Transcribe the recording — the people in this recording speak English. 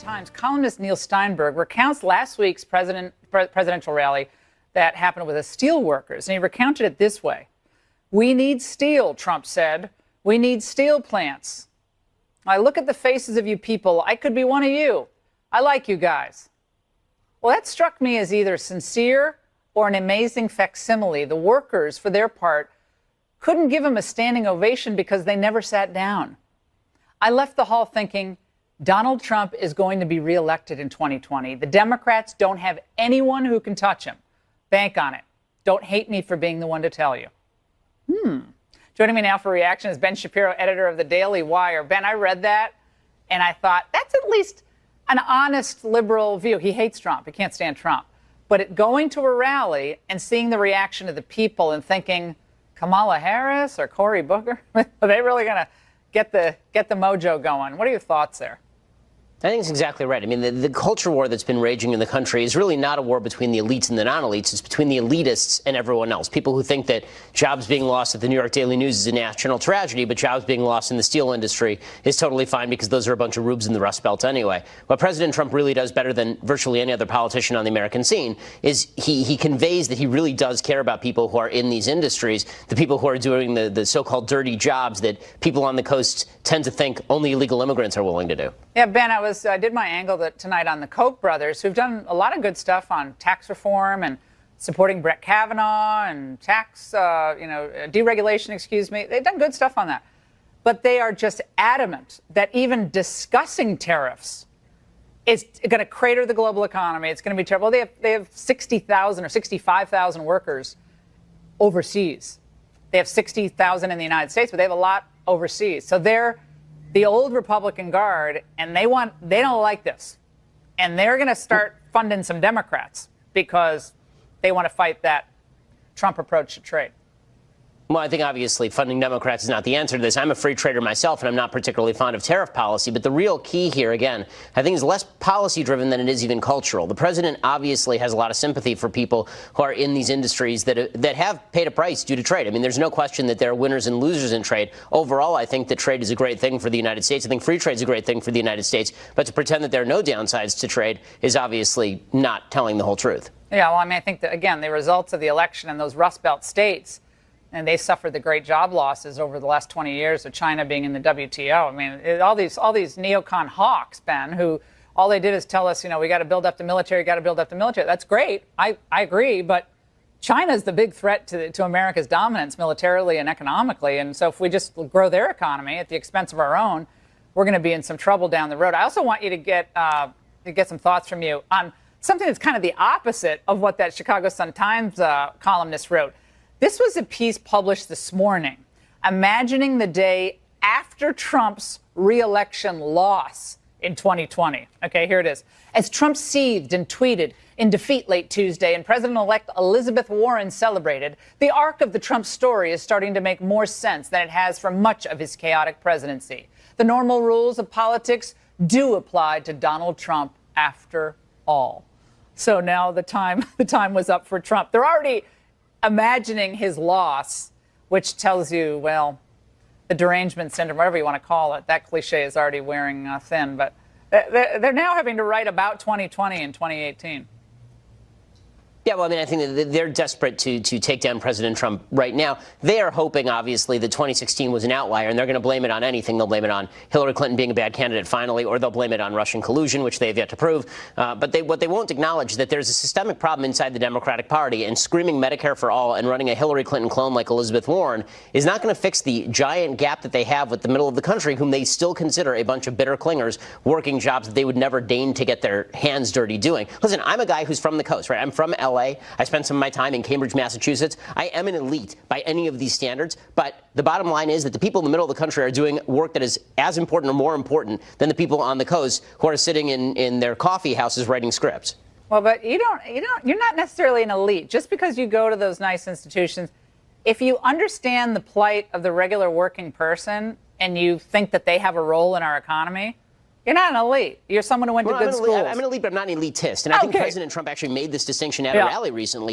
Times, columnist Neil Steinberg recounts last week's presidential rally that happened with the steel workers, and he recounted it this way. "We need steel," Trump said. "We need steel plants. I look at the faces of you people. I could be one of you. I like you guys." Well, that struck me as either sincere or an amazing facsimile. The workers, for their part, couldn't give him a standing ovation because they never sat down. I left the hall thinking, Donald Trump is going to be reelected in 2020. The Democrats don't have anyone who can touch him. Bank on it. Don't hate me for being the one to tell you. Joining me now for reaction is Ben Shapiro, editor of the Daily Wire. Ben, I read that and I thought that's at least an honest liberal view. He hates Trump. He can't stand Trump. But going to a rally and seeing the reaction of the people and thinking, Kamala Harris or Cory Booker, are they really going to get the mojo going? What are your thoughts there? I think it's exactly right. I mean, the culture war that's been raging in the country is really not a war between the elites and the non-elites. It's between the elitists and everyone else. People who think that jobs being lost at the New York Daily News is a national tragedy, but jobs being lost in the steel industry is totally fine because those are a bunch of rubes in the Rust Belt anyway. What President Trump really does better than virtually any other politician on the American scene is he conveys that he really does care about people who are in these industries, the people who are doing the so-called dirty jobs that people on the coast tend to think only illegal immigrants are willing to do. Yeah, Ben, I did my angle tonight on the Koch brothers, who've done a lot of good stuff on tax reform and supporting Brett Kavanaugh and tax, deregulation, excuse me. They've done good stuff on that. But they are just adamant that even discussing tariffs is going to crater the global economy. It's going to be terrible. They have 60,000 or 65,000 workers overseas. They have 60,000 in the United States, but they have a lot overseas. So they're the old Republican Guard, and they don't like this. And they're going to start funding some Democrats because they want to fight that Trump approach to trade. Well, I think obviously funding Democrats is not the answer to this. I'm a free trader myself, and I'm not particularly fond of tariff policy. But the real key here, again, I think is less policy driven than it is even cultural. The president obviously has a lot of sympathy for people who are in these industries that have paid a price due to trade. I mean, there's no question that there are winners and losers in trade. Overall, I think that trade is a great thing for the United States. I think free trade is a great thing for the United States. But to pretend that there are no downsides to trade is obviously not telling the whole truth. Yeah, well, I mean, I think that, again, the results of the election in those Rust Belt states, and they suffered the great job losses over the last 20 years of China being in the WTO. I mean, all these neocon hawks, Ben, who all they did is tell us, we got to build up the military, got to build up the military. That's great. I agree. But China's the big threat to America's dominance militarily and economically. And so if we just grow their economy at the expense of our own, we're going to be in some trouble down the road. I also want you to get some thoughts from you on something that's kind of the opposite of what that Chicago Sun-Times columnist wrote. This was a piece published this morning, imagining the day after Trump's re-election loss in 2020. Okay, here it is. As Trump seethed and tweeted in defeat late Tuesday and President-elect Elizabeth Warren celebrated, the arc of the Trump story is starting to make more sense than it has for much of his chaotic presidency. The normal rules of politics do apply to Donald Trump after all. So now the time was up for Trump. They're already imagining his loss, which tells you, well, the derangement syndrome, whatever you want to call it, that cliche is already wearing thin. But they're now having to write about 2020 and 2018. Yeah, well, I mean, I think that they're desperate to take down President Trump right now. They are hoping, obviously, that 2016 was an outlier, and they're going to blame it on anything. They'll blame it on Hillary Clinton being a bad candidate finally, or they'll blame it on Russian collusion, which they have yet to prove. But what they won't acknowledge is that there's a systemic problem inside the Democratic Party, and screaming Medicare for all and running a Hillary Clinton clone like Elizabeth Warren is not going to fix the giant gap that they have with the middle of the country, whom they still consider a bunch of bitter clingers working jobs that they would never deign to get their hands dirty doing. Listen, I'm a guy who's from the coast, right? I'm from L.A. I spent some of my time in Cambridge, Massachusetts. I am an elite by any of these standards, but the bottom line is that the people in the middle of the country are doing work that is as important or more important than the people on the coast who are sitting in their coffee houses writing scripts. Well, but you're not necessarily an elite. Just because you go to those nice institutions, if you understand the plight of the regular working person and you think that they have a role in our economy, you're not an elite. You're someone who went to good schools. I'm an elite, but I'm not an elitist. And I think President Trump actually made this distinction at a rally recently.